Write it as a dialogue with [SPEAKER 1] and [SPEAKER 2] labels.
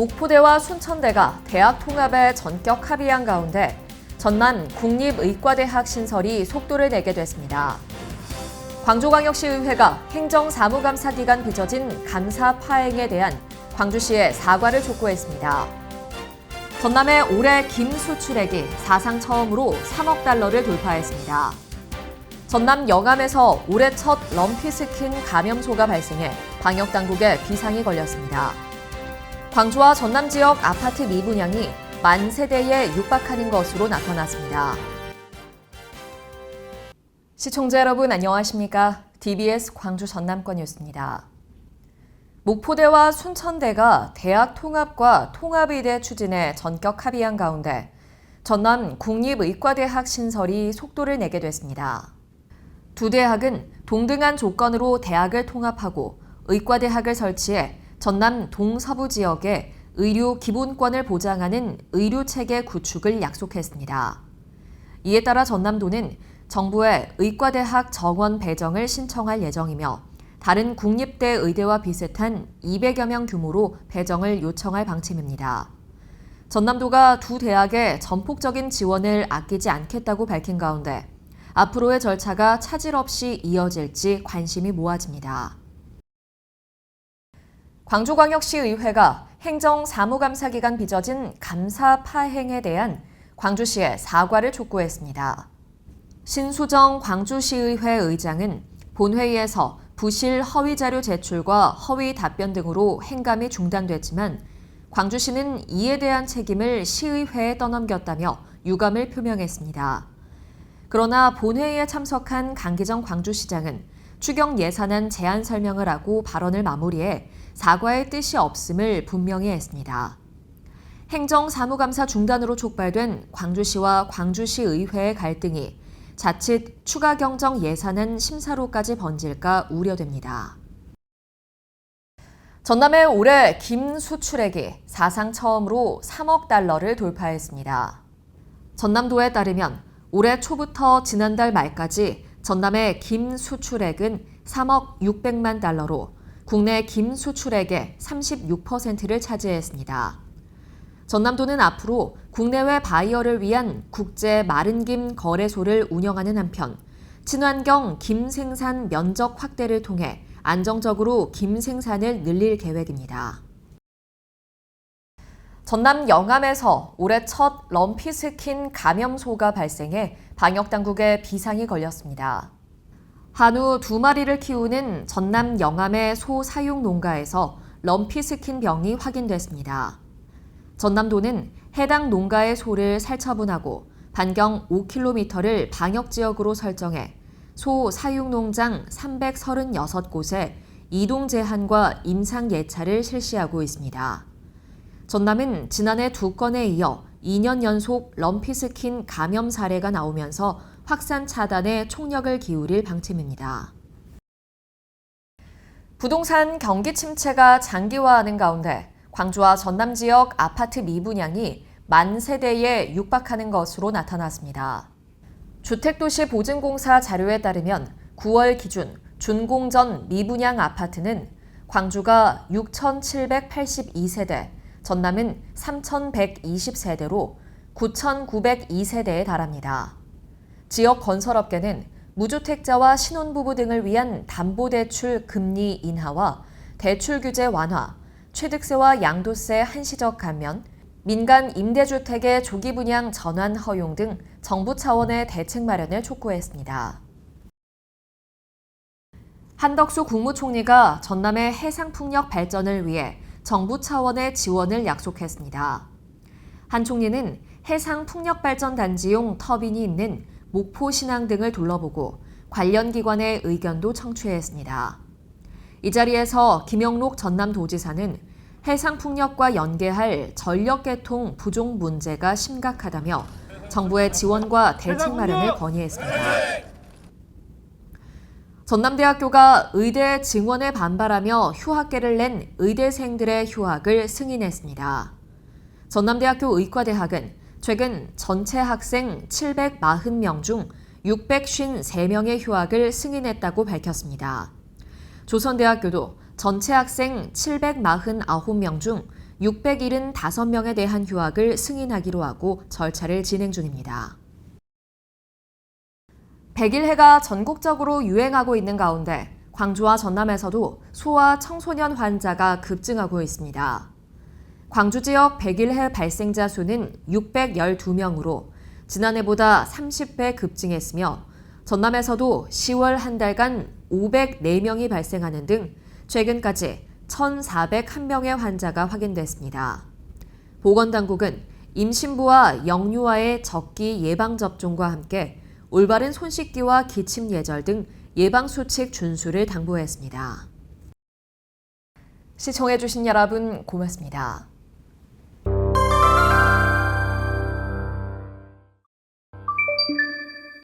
[SPEAKER 1] 목포대와 순천대가 대학 통합에 전격 합의한 가운데 전남 국립의과대학 신설이 속도를 내게 됐습니다. 광주광역시의회가 행정사무감사기간 빚어진 감사 파행에 대한 광주시의 사과를 촉구했습니다. 전남의 올해 김 수출액이 사상 처음으로 3억 달러를 돌파했습니다. 전남 영암에서 올해 첫 럼피스킨 감염소가 발생해 방역당국에 비상이 걸렸습니다. 광주와 전남 지역 아파트 미분양이 만 세대에 육박하는 것으로 나타났습니다. 시청자 여러분 안녕하십니까? DBS 광주 전남권 뉴스입니다. 목포대와 순천대가 대학 통합과 통합의대 추진에 전격 합의한 가운데 전남 국립의과대학 신설이 속도를 내게 됐습니다. 두 대학은 동등한 조건으로 대학을 통합하고 의과대학을 설치해 전남 동서부 지역에 의료 기본권을 보장하는 의료체계 구축을 약속했습니다. 이에 따라 전남도는 정부에 의과대학 정원 배정을 신청할 예정이며 다른 국립대 의대와 비슷한 200여 명 규모로 배정을 요청할 방침입니다. 전남도가 두 대학에 전폭적인 지원을 아끼지 않겠다고 밝힌 가운데 앞으로의 절차가 차질 없이 이어질지 관심이 모아집니다. 광주광역시의회가 행정사무감사기간 빚어진 감사 파행에 대한 광주시의 사과를 촉구했습니다. 신수정 광주시의회 의장은 본회의에서 부실 허위 자료 제출과 허위 답변 등으로 행감이 중단됐지만 광주시는 이에 대한 책임을 시의회에 떠넘겼다며 유감을 표명했습니다. 그러나 본회의에 참석한 강기정 광주시장은 추경 예산안 제안 설명을 하고 발언을 마무리해 사과의 뜻이 없음을 분명히 했습니다. 행정사무감사 중단으로 촉발된 광주시와 광주시의회의 갈등이 자칫 추가 경정 예산안 심사로까지 번질까 우려됩니다. 전남의 올해 김 수출액이 사상 처음으로 3억 달러를 돌파했습니다. 전남도에 따르면 올해 초부터 지난달 말까지 전남의 김 수출액은 3억 600만 달러로 국내 김 수출액의 36%를 차지했습니다. 전남도는 앞으로 국내외 바이어를 위한 국제 마른 김 거래소를 운영하는 한편 친환경 김 생산 면적 확대를 통해 안정적으로 김 생산을 늘릴 계획입니다. 전남 영암에서 올해 첫 럼피스킨 감염소가 발생해 방역당국에 비상이 걸렸습니다. 한우 2마리를 키우는 전남 영암의 소 사육 농가에서 럼피스킨 병이 확인됐습니다. 전남도는 해당 농가의 소를 살처분하고 반경 5km를 방역지역으로 설정해 소 사육농장 336곳에 이동 제한과 임상 예찰을 실시하고 있습니다. 전남은 지난해 2건에 이어 2년 연속 럼피스킨 감염 사례가 나오면서 확산 차단에 총력을 기울일 방침입니다. 부동산 경기 침체가 장기화하는 가운데 광주와 전남 지역 아파트 미분양이 만 세대에 육박하는 것으로 나타났습니다. 주택도시보증공사 자료에 따르면 9월 기준 준공전 미분양 아파트는 광주가 6,782세대, 전남은 3,120세대로 9,902세대에 달합니다. 지역 건설업계는 무주택자와 신혼부부 등을 위한 담보대출 금리 인하와 대출 규제 완화, 취득세와 양도세 한시적 감면, 민간 임대주택의 조기 분양 전환 허용 등 정부 차원의 대책 마련을 촉구했습니다. 한덕수 국무총리가 전남의 해상풍력 발전을 위해 정부 차원의 지원을 약속했습니다. 한 총리는 해상풍력발전단지용 터빈이 있는 목포 신항 등을 둘러보고 관련 기관의 의견도 청취했습니다. 이 자리에서 김영록 전남도지사는 해상풍력과 연계할 전력계통 부족 문제가 심각하다며 정부의 지원과 대책 마련을 건의했습니다. 전남대학교가 의대 증원에 반발하며 휴학계를 낸 의대생들의 휴학을 승인했습니다. 전남대학교 의과대학은 최근 전체 학생 740명 중 653명의 휴학을 승인했다고 밝혔습니다. 조선대학교도 전체 학생 749명 중 675명에 대한 휴학을 승인하기로 하고 절차를 진행 중입니다. 백일해가 전국적으로 유행하고 있는 가운데 광주와 전남에서도 소아 청소년 환자가 급증하고 있습니다. 광주 지역 백일해 발생자 수는 612명으로 지난해보다 30배 급증했으며 전남에서도 10월 한 달간 504명이 발생하는 등 최근까지 1,401명의 환자가 확인됐습니다. 보건당국은 임신부와 영유아의 적기 예방접종과 함께 올바른 손 씻기와 기침 예절 등 예방수칙 준수를 당부했습니다. 시청해주신 여러분 고맙습니다.